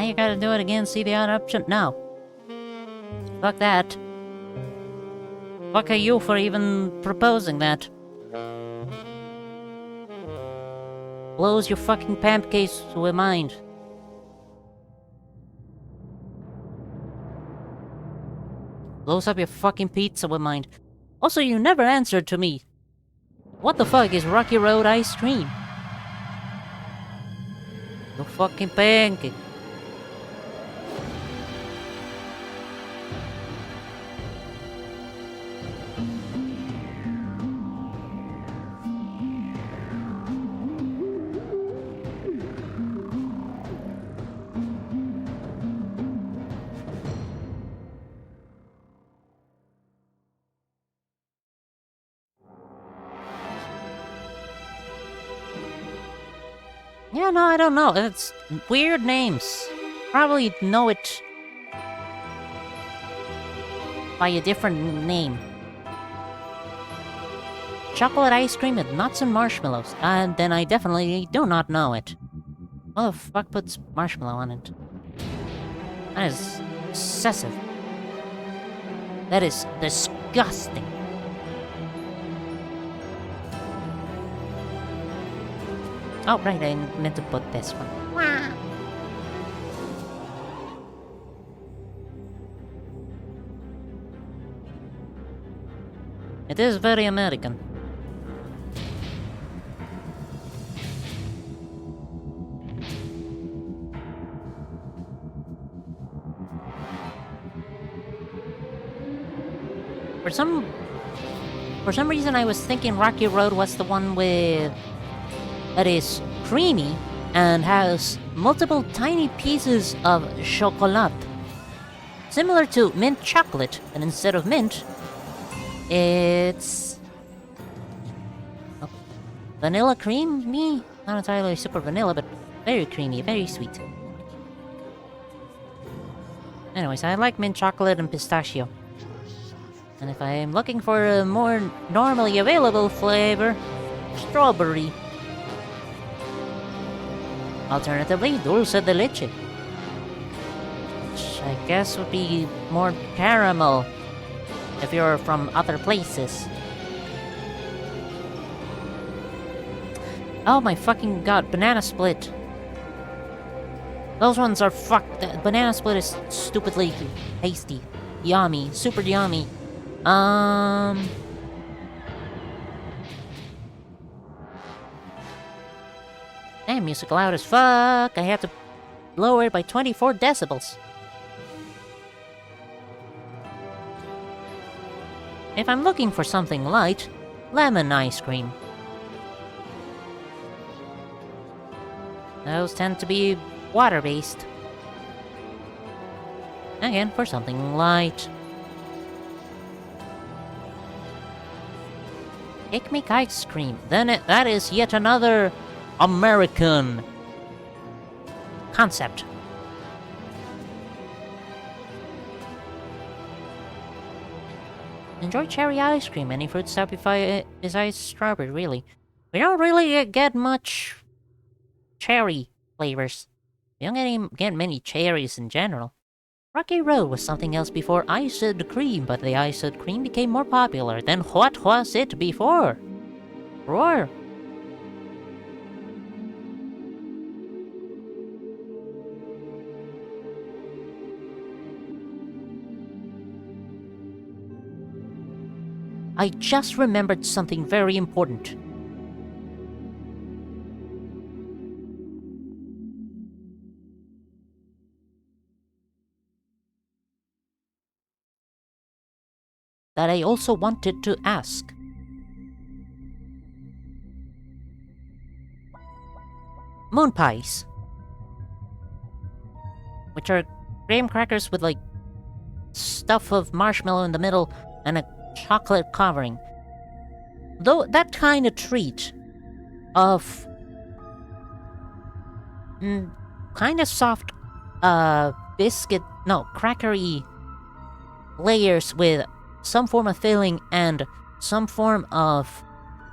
you gotta do it again, see the other option? No. Fuck that. Fuck are you for even proposing that? Blows your fucking pancakes with mind. Blows up your fucking pizza with mind. Also, you never answered to me. What the fuck is Rocky Road ice cream? No fucking pancake. Yeah, no, I don't know. It's weird names. Probably know it by a different name. Chocolate ice cream with nuts and marshmallows. And then I definitely do not know it. What the fuck puts marshmallow on it? That is excessive. That is disgusting. Oh, right, I meant to put this one. It is very American. For some reason I was thinking Rocky Road was the one with... that is creamy and has multiple tiny pieces of chocolate. Similar to mint chocolate, and instead of mint, it's... oh, vanilla cream? Me? Not entirely super vanilla, but very creamy, very sweet. Anyways, I like mint chocolate and pistachio. And if I am looking for a more normally available flavor, strawberry. Alternatively, dulce de leche. Which I guess would be more caramel if you're from other places. Oh my fucking god, banana split. Those ones are fucked. Banana split is stupidly tasty. Yummy. Super yummy. Damn, music loud as fuck. I have to lower it by 24 decibels. If I'm looking for something light, lemon ice cream. Those tend to be water-based. Again, for something light. Picnic ice cream. Then that is yet another American concept. Enjoy cherry ice cream. Any fruit stuff besides strawberry, really. We don't really get much cherry flavors. We don't get many cherries in general. Rocky Road was something else before iced cream, but the iced cream became more popular. Then what was it before? Roar. I just remembered something very important. That I also wanted to ask. Moon pies. Which are graham crackers with like stuff of marshmallow in the middle and a chocolate covering. Though that kind of treat of kind of soft biscuit, no, crackery layers with some form of filling and some form of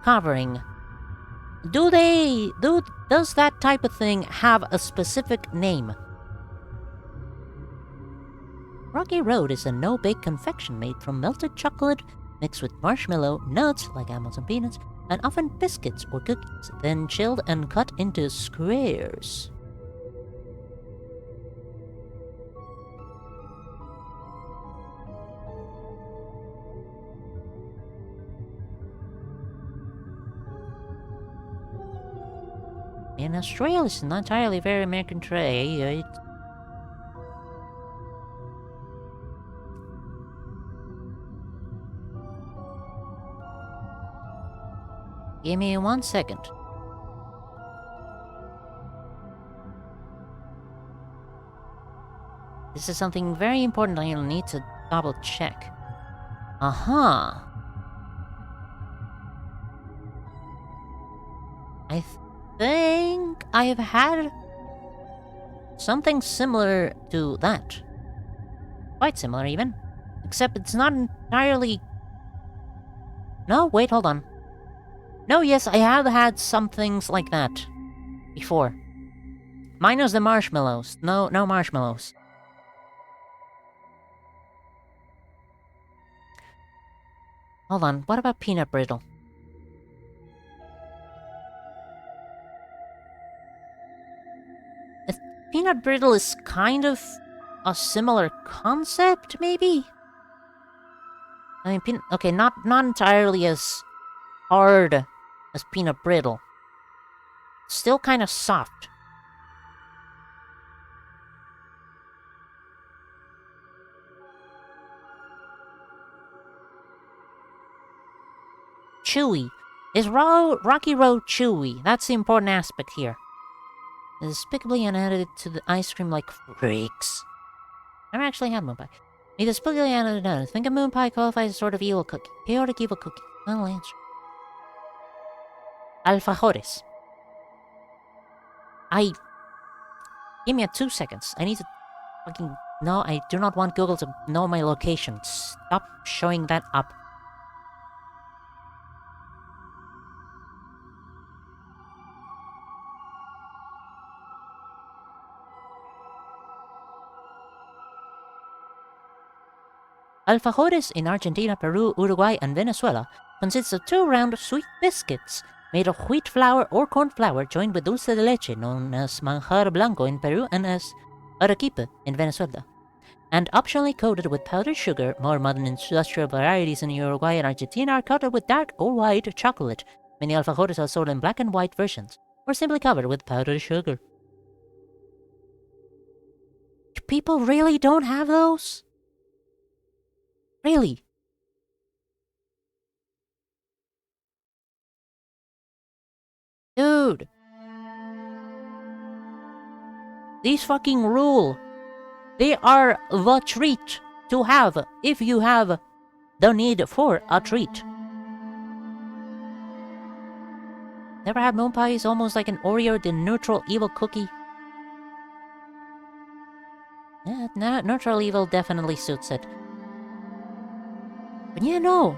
covering. Does that type of thing have a specific name? Rocky Road is a no-bake confection made from melted chocolate mixed with marshmallow, nuts like almonds and peanuts, and often biscuits or cookies, then chilled and cut into squares. In Australia, it's not entirely very American trade. Give me 1 second. This is something very important I'll need to double check. Uh-huh. I think I've had something similar to that. Quite similar, even. Except it's not entirely... No, wait, hold on. No, yes, I have had some things like that before. Minus the marshmallows. No marshmallows. Hold on, what about peanut brittle? Peanut brittle is kind of a similar concept, maybe? I mean, okay, not entirely as hard as peanut brittle. Still kind of soft. Chewy. Is Rocky Road chewy? That's the important aspect here. Despicably unadded to the ice cream like freaks. Never actually had moon pie. Neither despicably unadded none. Think a moon pie qualifies as a sort of evil cookie. Chaotic evil cookie. Final answer. Alfajores. Give me 2 seconds. I need to fucking... No, I do not want Google to know my location. Stop showing that up. Alfajores in Argentina, Peru, Uruguay, and Venezuela consists of 2 round sweet biscuits made of wheat flour or corn flour joined with dulce de leche, known as manjar blanco in Peru and as arequipe in Venezuela, and optionally coated with powdered sugar. More modern industrial varieties in Uruguay and Argentina are coated with dark or white chocolate. Many alfajores are sold in black and white versions, or simply covered with powdered sugar. People really don't have those? Really? Dude. These fucking rule. They are the treat to have if you have the need for a treat. Never had moon pie? Is almost like an Oreo, the neutral evil cookie. Yeah, neutral evil definitely suits it. But yeah, no,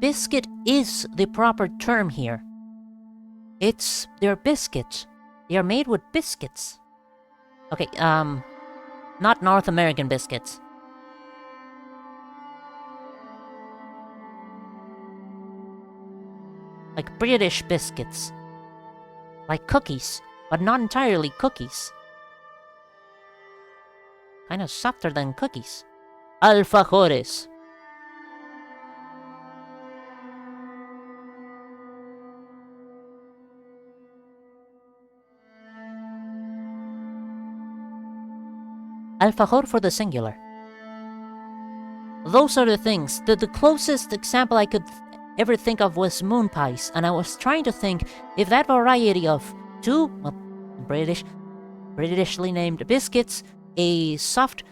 Biscuit is the proper term here. They're biscuits. They are made with biscuits. Okay, not North American biscuits. Like British biscuits. Like cookies, but not entirely cookies. Kind of softer than cookies. Alfajores. Alfajor for the singular. Those are the things. The closest example I could ever think of was moon pies, and I was trying to think if that variety of 2, well, Britishly named biscuits, a soft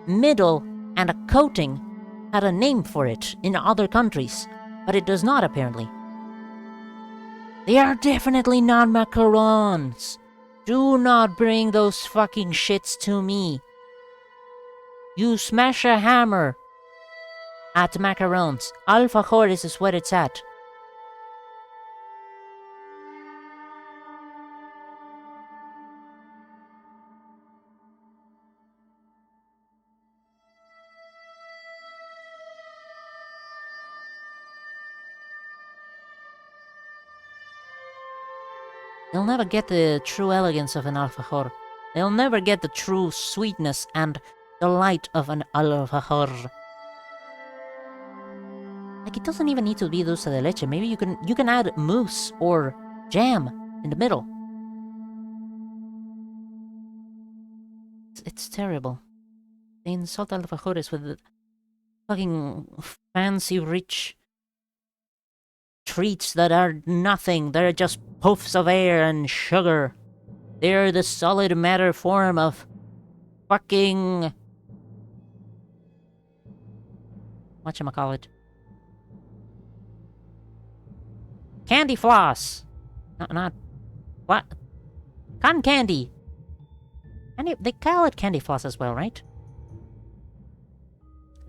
middle, and a coating had a name for it in other countries, but it does not apparently. They are definitely not macarons. Do not bring those fucking shits to me. You smash a hammer at macarons. Alfajores is what it's at. They'll never get the true elegance of an alfajor. They'll never get the true sweetness and delight of an alfajor. Like, it doesn't even need to be dulce de leche. Maybe you can add mousse or jam in the middle. It's terrible. They insult alfajores with the fucking fancy, rich treats that are nothing. They're just puffs of air and sugar. They're the solid matter form of fucking... whatchamacallit? Candy floss! Not... what? Cotton candy! They call it candy floss as well, right?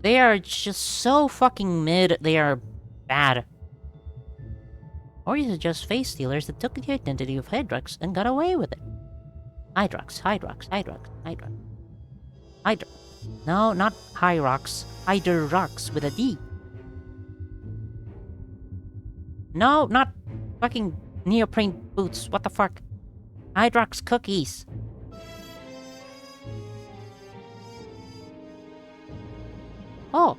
They are just so fucking mid, they are bad. Oreos are just face stealers that took the identity of Hydrox and got away with it. Hydrox. No, not Hyrox. Hydrox with a D. No, not fucking neoprene boots. What the fuck? Hydrox cookies. Oh.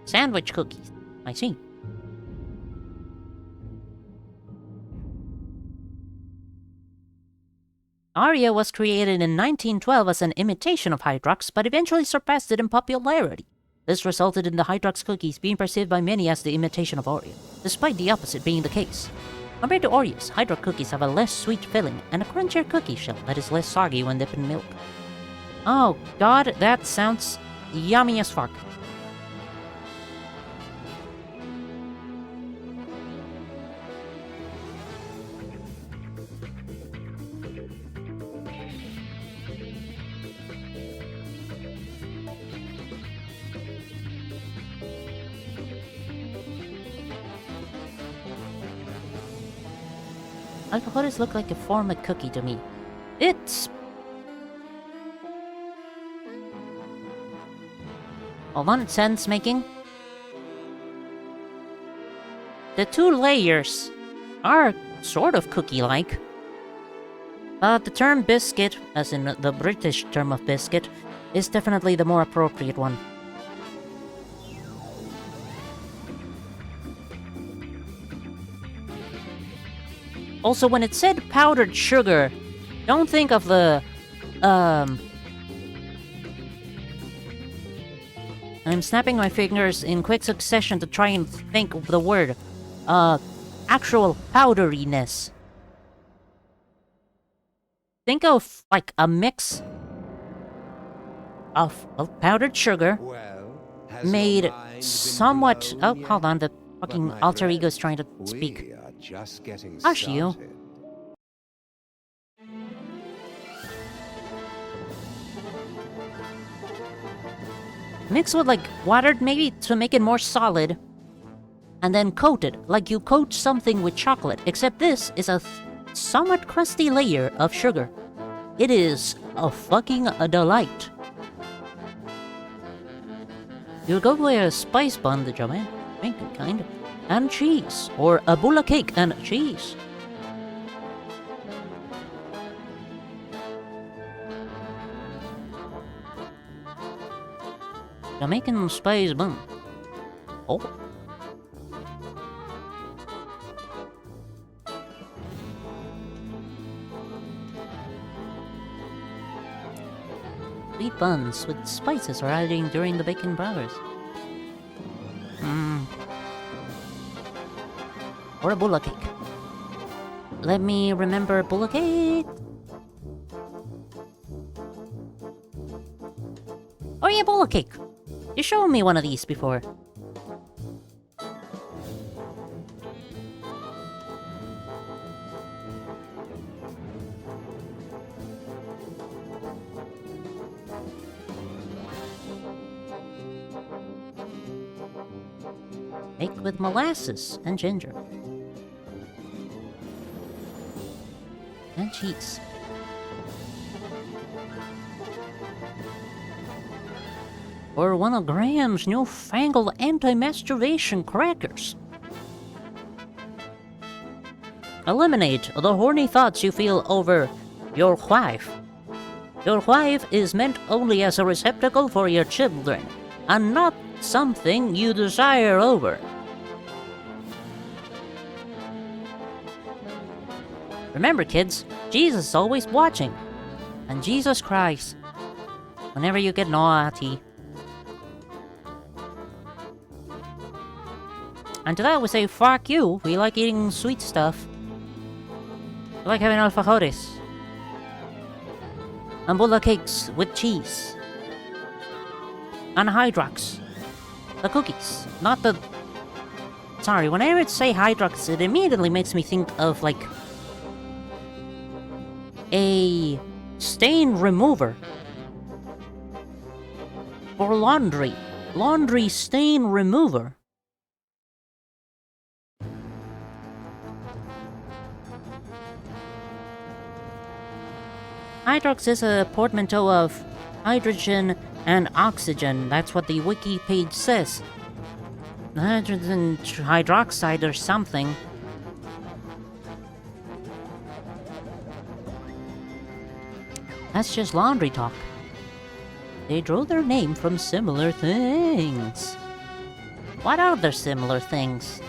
Sandwich cookies. I see. Oreo was created in 1912 as an imitation of Hydrox, but eventually surpassed it in popularity. This resulted in the Hydrox cookies being perceived by many as the imitation of Oreo, despite the opposite being the case. Compared to Oreos, Hydrox cookies have a less sweet filling and a crunchier cookie shell that is less soggy when dipped in milk. Oh god, that sounds yummy as fuck. Alfajores look like a formed cookie to me. It's... hold on, sense making. The two layers are sort of cookie-like. But the term biscuit, as in the British term of biscuit, is definitely the more appropriate one. Also, when it said powdered sugar, don't think of the, I'm snapping my fingers in quick succession to try and think of the word. Actual powderiness. Think of, like, a mix of powdered sugar made somewhat... oh, hold on, the fucking alter ego is trying to speak. Just getting Hush started. you. Mix with, like, water maybe to make it more solid. And then coat it, like you coat something with chocolate. Except this is a somewhat crusty layer of sugar. It is a fucking delight. You go for a spice bun, the Jamaican kind. And cheese, or a bowl of cake and cheese. Jamaican spice bun. Oh. Sweet buns with spices are added during the baking progress. Or a bulla cake. Let me remember bulla cake. Oh yeah, bulla cake. You showed me one of these before. Make with molasses and ginger. And cheese. Or one of Graham's newfangled anti-masturbation crackers. Eliminate the horny thoughts you feel over your wife. Your wife is meant only as a receptacle for your children, and not something you desire over. Remember, kids, Jesus is always watching, and Jesus cries whenever you get naughty. And to that we say, fuck you, we like eating sweet stuff. We like having alfajores. And bulla cakes with cheese. And Hydrox. The cookies, not the... Sorry, whenever I say Hydrox, it immediately makes me think of, like, a stain remover. For laundry. Laundry stain remover. Hydrox is a portmanteau of hydrogen and oxygen. That's what the wiki page says. Hydrogen hydroxide or something. That's just laundry talk. They drew their name from similar things. What other similar things?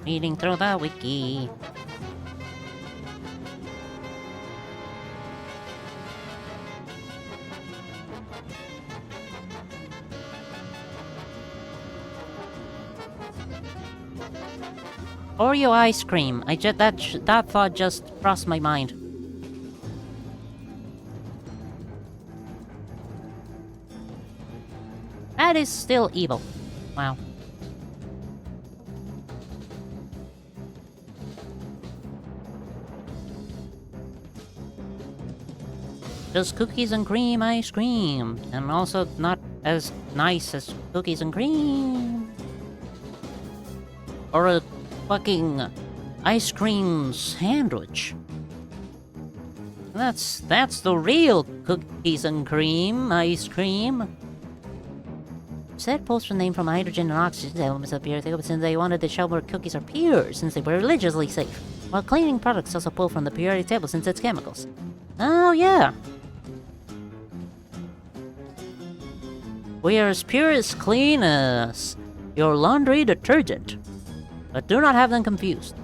Reading through the wiki. Oreo ice cream. That thought just crossed my mind. That is still evil. Wow. Just cookies and cream ice cream. And also not as nice as cookies and cream. Or a fucking ice cream sandwich. That's the real cookies and cream ice cream. Said pulls from the name from hydrogen and oxygen elements of pure since they wanted to show where cookies are pure, since they were religiously safe. While cleaning products also pull from the purity table since it's chemicals. Oh yeah. We are as pure as clean as your laundry detergent. But do not have them confused.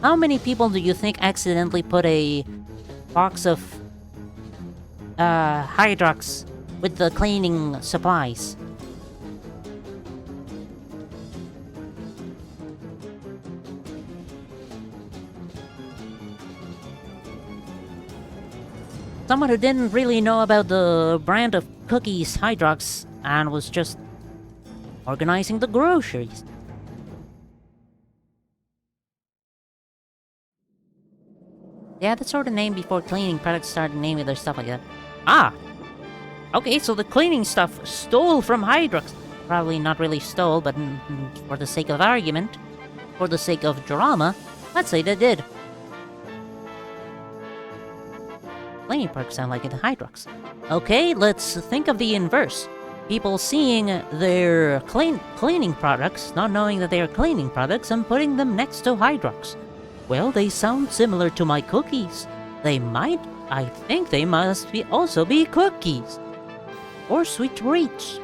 How many people do you think accidentally put a box of Hydrox with the cleaning supplies? Someone who didn't really know about the brand of cookies Hydrox and was just organizing the groceries. They had the sort of name before cleaning products started naming their stuff like that. Ah! Okay, so the cleaning stuff stole from Hydrox. Probably not really stole, but for the sake of argument, for the sake of drama, let's say they did. Cleaning products sound like it Hydrox. Okay, let's think of the inverse. People seeing their cleaning products, not knowing that they are cleaning products, and putting them next to Hydrox. Well, they sound similar to my cookies. I think they must also be cookies. Or sweet treats.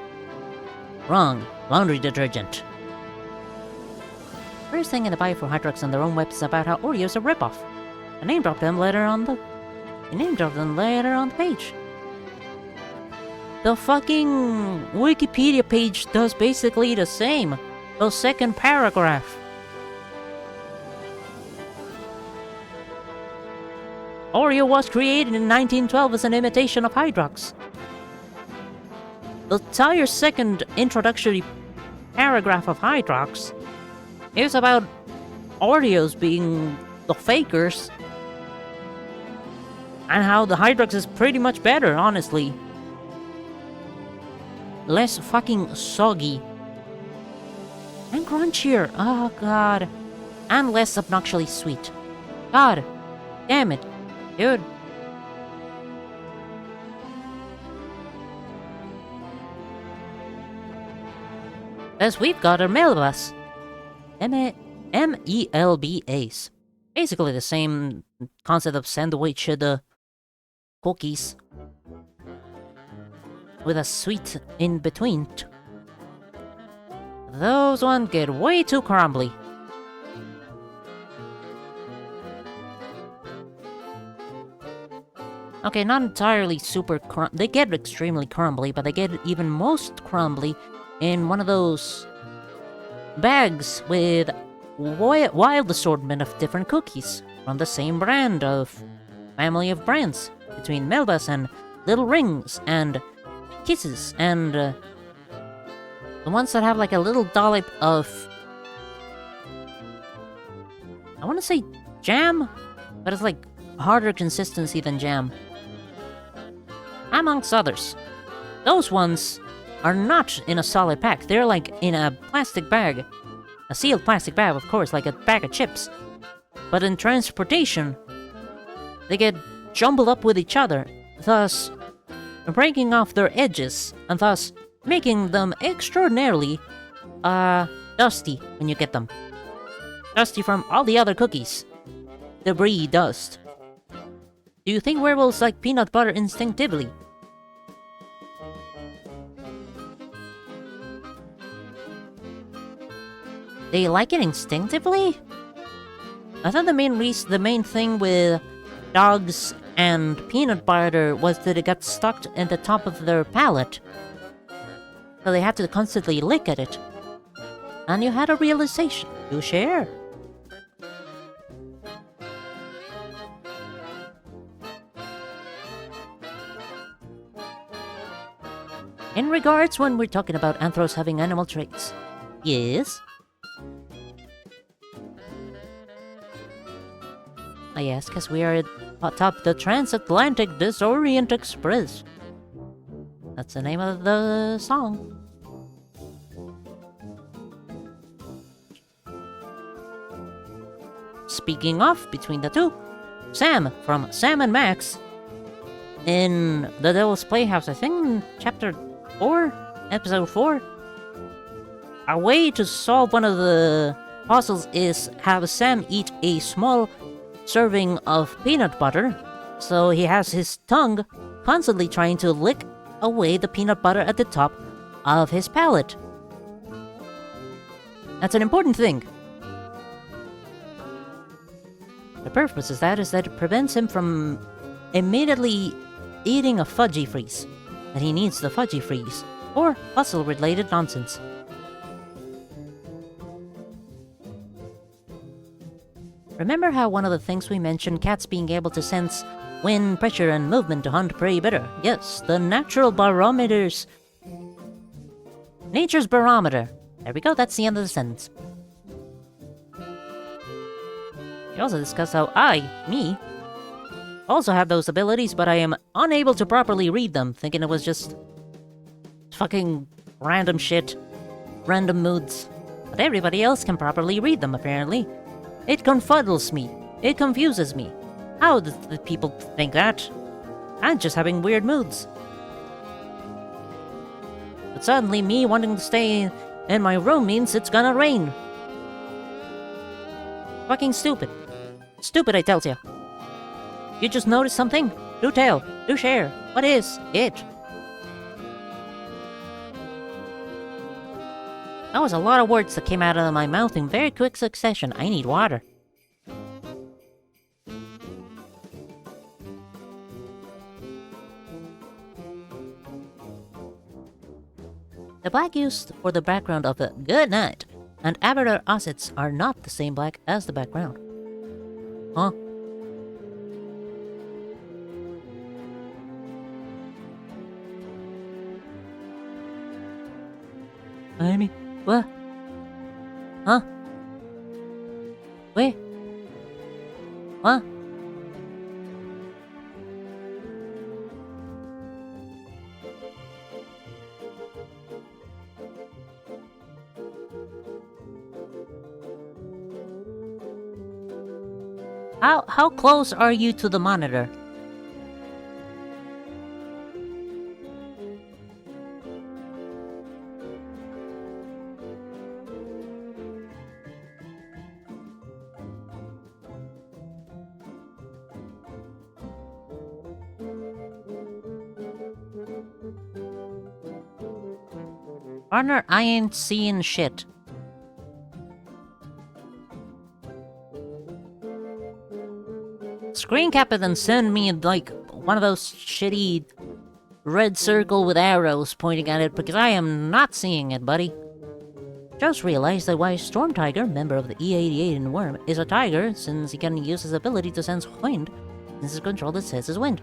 Wrong. Laundry detergent. First thing in the buy for Hydrox on their own website about how Oreo's a ripoff. I name dropped them later on the page. The fucking Wikipedia page does basically the same. The second paragraph. Oreo was created in 1912 as an imitation of Hydrox. The entire second introductory paragraph of Hydrox is about Oreos being the fakers. And how the Hydrox is pretty much better, honestly. Less fucking soggy. And crunchier. Oh, God. And less obnoxiously sweet. God. Damn it. Dude. As we've got our Melbas. M-E-L-B-A's. Basically the same concept of sandwich cookies. With a sweet in between. Those ones get way too crumbly. Okay, not entirely super they get extremely crumbly, but they get even most crumbly in one of those bags with wild assortment of different cookies from the same brand of family of brands between Melbas and Little Rings and Kisses and the ones that have like a little dollop of, I want to say jam, but it's like harder consistency than jam, amongst others. Those ones are not in a solid pack. They're like in a plastic bag. A sealed plastic bag, of course, like a bag of chips. But in transportation, they get jumbled up with each other, thus breaking off their edges, and thus making them extraordinarily, dusty when you get them. Dusty from all the other cookies. Debris dust. Do you think werewolves like peanut butter instinctively? They like it instinctively? I thought the main thing with dogs and peanut butter was that it got stuck in the top of their palate. So they had to constantly lick at it. And you had a realization. You share. In regards when we're talking about anthros having animal traits. Yes? Yes, because we are atop the Transatlantic Disorient Express. That's the name of the song. Speaking of between the two, Sam from Sam and Max in The Devil's Playhouse, I think chapter 4, episode 4. A way to solve one of the puzzles is have Sam eat a small serving of peanut butter, so he has his tongue constantly trying to lick away the peanut butter at the top of his palate. That's an important thing. The purpose is that it prevents him from immediately eating a fudgy freeze, that he needs the fudgy freeze, or puzzle-related nonsense. Remember how one of the things we mentioned, cats being able to sense wind, pressure, and movement to hunt prey better? Yes, the natural barometers. Nature's barometer. There we go, that's the end of the sentence. We also discussed how me, also have those abilities, but I am unable to properly read them, thinking it was just fucking random shit, random moods. But everybody else can properly read them, apparently. It confuddles me. It confuses me. How do the people think that? I'm just having weird moods. But suddenly me wanting to stay in my room means it's gonna rain. Fucking stupid. Stupid, I tells ya. You just noticed something? Do tell. Do share. What is it? That was a lot of words that came out of my mouth in very quick succession. I need water. The black used for the background of the Good Night and Avatar assets are not the same black as the background. Huh? Amy? What? Huh? What? How close are you to the monitor? Partner, I ain't seeing shit. Screen capper then send me like one of those shitty red circle with arrows pointing at it because I am not seeing it, buddy. Just realized that why Storm Tiger, member of the E88 in Worm, is a tiger since he can use his ability to sense wind since his control that senses wind.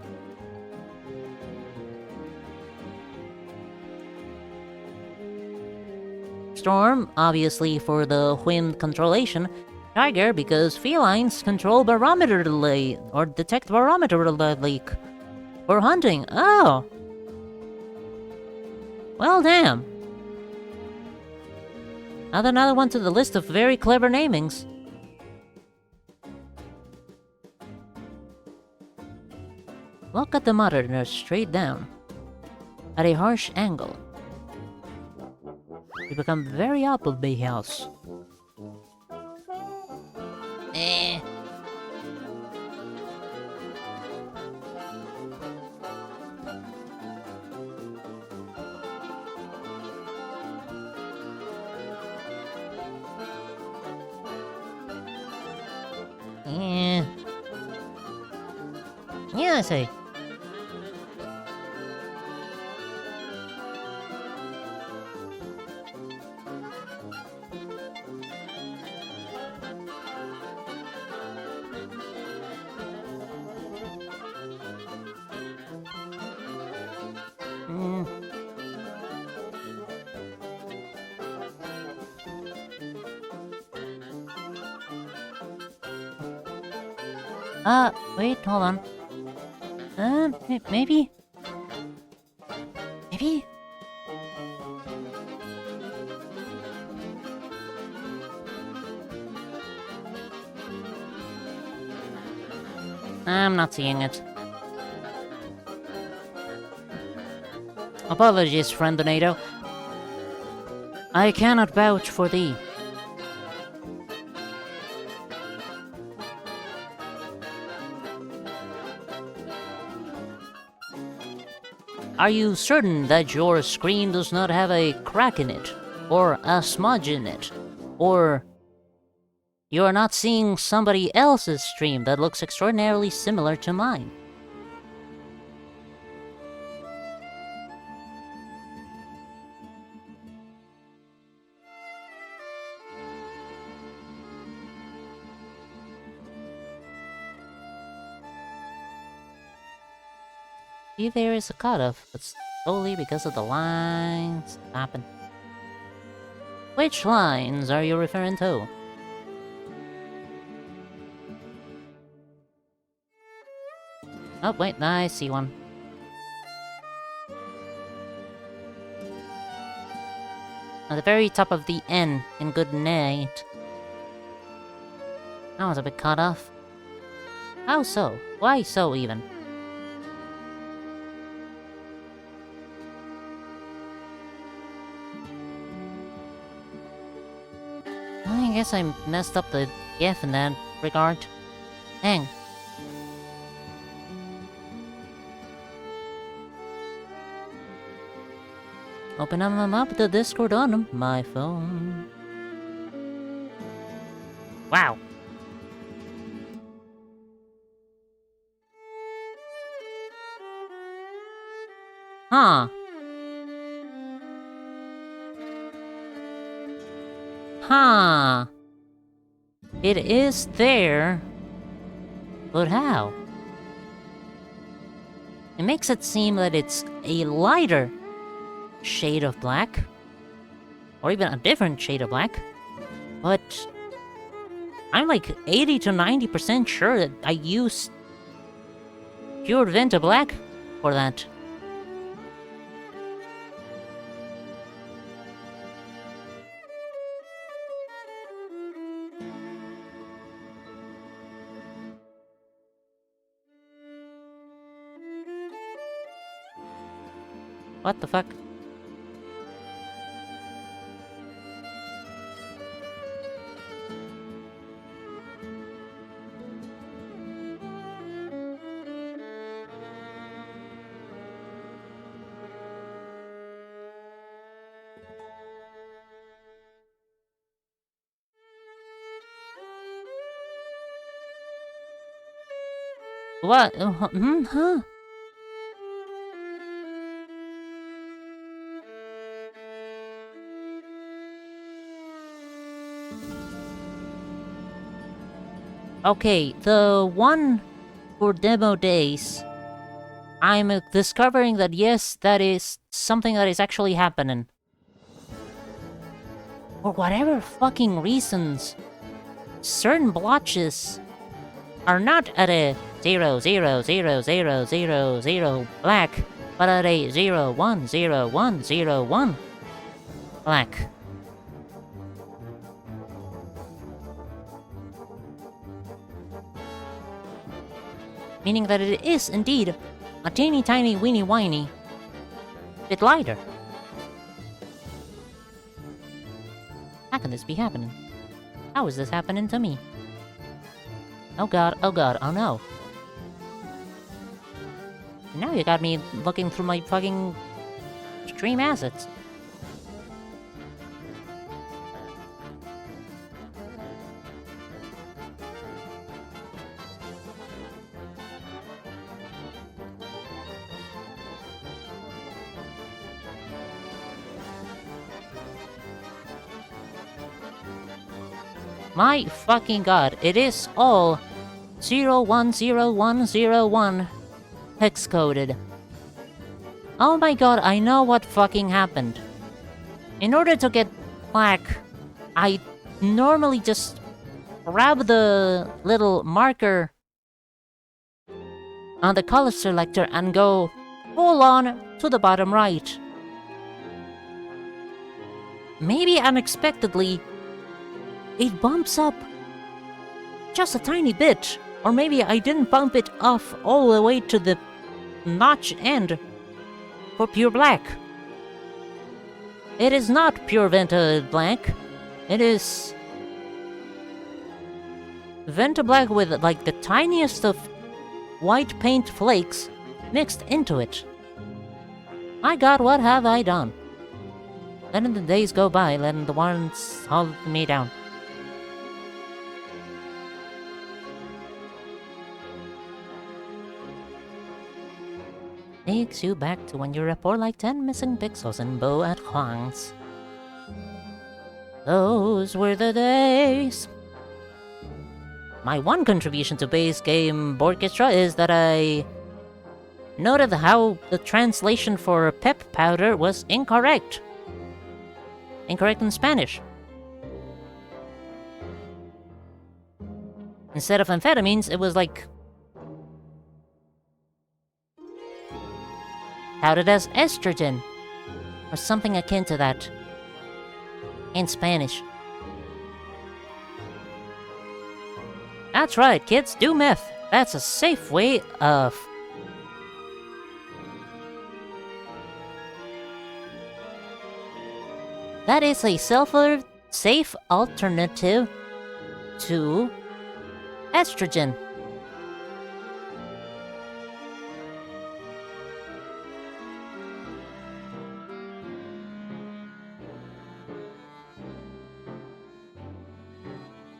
Storm, obviously for the wind controlation. Tiger, because felines control barometer delay, or detect barometer leak. For hunting, oh! Well, damn. Add another one to the list of very clever namings. Look at the monitor straight down. At a harsh angle. You become very Applebee House. Eh. Yeah, I say. Wait, hold on. Maybe? Maybe? I'm not seeing it. Apologies, friend Donato. I cannot vouch for thee. Are you certain that your screen does not have a crack in it? Or a smudge in it? Or you're not seeing somebody else's stream that looks extraordinarily similar to mine? See, there is a cutoff, but solely because of the lines happen. Which lines are you referring to? Oh, wait, I see one. At the very top of the N in good night. That was a bit cut off. How so? Why so, even? I guess I messed up the GIF in that regard. Dang. Open up the Discord on my phone. Wow. Huh. Huh. It is there. But how? It makes it seem that it's a lighter shade of black. Or even a different shade of black. But I'm like 80 to 90% sure that I used pure Venta Black for that. What the fuck? What? Huh? Okay, the one for demo days, I'm discovering that yes, that is something that is actually happening. For whatever fucking reasons, certain blotches are not at a 0, 0, 0, 0, 0, 0 black, but at a 0, 1, 0, 1, 0, 1 black. Meaning that it is indeed a teeny tiny weeny whiny bit lighter. How can this be happening? How is this happening to me? Oh god, oh no. Now you got me looking through my fucking stream assets. My fucking god, it is all 010101 hex coded. Oh my god, I know what fucking happened. In order to get black, I normally just grab the little marker on the color selector and go full on to the bottom right. Maybe unexpectedly, it bumps up just a tiny bit, or maybe I didn't bump it off all the way to the notch end for pure black. It is not pure Venta Black. It is Venta Black with like the tiniest of white paint flakes mixed into it. My god, what have I done? Letting the days go by, letting the ones hold me down. Takes you back to when you report like 10 missing pixels in Bow at Huang's. Those were the days. My one contribution to base game Borchestra is that I noted how the translation for pep powder was incorrect. Incorrect in Spanish. Instead of amphetamines, it was like touted as estrogen, or something akin to that, in Spanish. That's right, kids, do meth. That's a safe way of... That is a safe alternative to estrogen.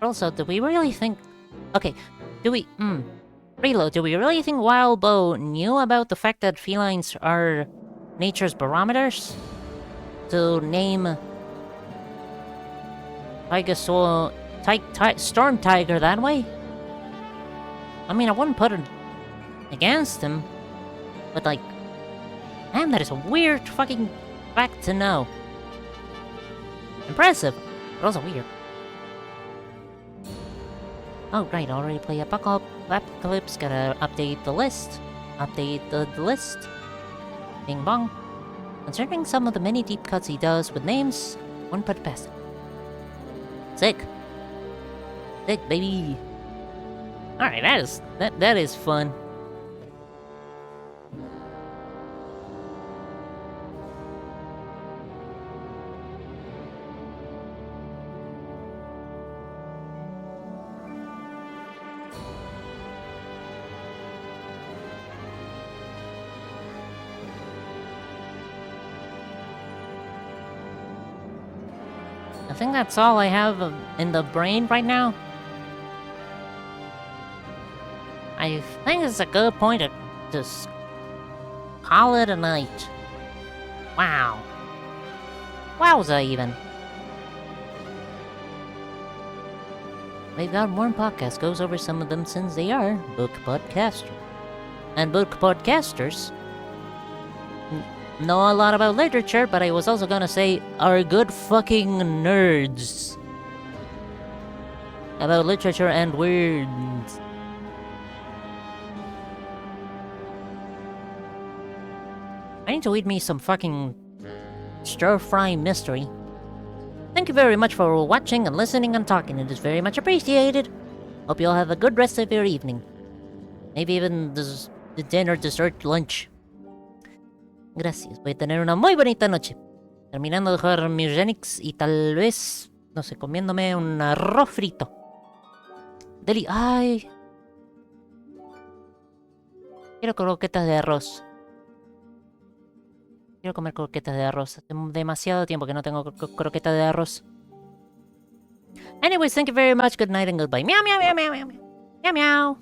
Also, do we really think... Okay, do we... Reload, do we really think Wild Bow knew about the fact that felines are nature's barometers? To name... Storm Tiger that way? I mean, I wouldn't put it against him, but like... Man, that is a weird fucking fact to know. Impressive, but also weird. Oh, right, already play Apocalypse, gotta update the list. Update the list. Bing bong. Considering some of the many deep cuts he does with names, one put past it. Sick. Sick, baby. Alright, that is fun. I think that's all I have in the brain right now. I think it's a good point to just call it a night. Wow. Wowza, even. We've got one podcast goes over some of them since they are book podcasters. And book podcasters know a lot about literature, but I was also gonna say are good fucking nerds about literature and words. I need to read me some fucking stir-fry mystery. Thank you very much for watching and listening and talking. It is very much appreciated. Hope you all have a good rest of your evening. Maybe even the dinner, dessert, lunch. Gracias. Voy a tener una muy bonita noche. Terminando de jugar Mugenix y tal vez, no sé, comiéndome un arroz frito. Deli... ¡Ay! Quiero croquetas de arroz. Quiero comer croquetas de arroz. Hace demasiado tiempo que no tengo croquetas de arroz. Anyways, thank you very much. Good night and goodbye. Meow, meow, meow, meow, meow. Meow, meow.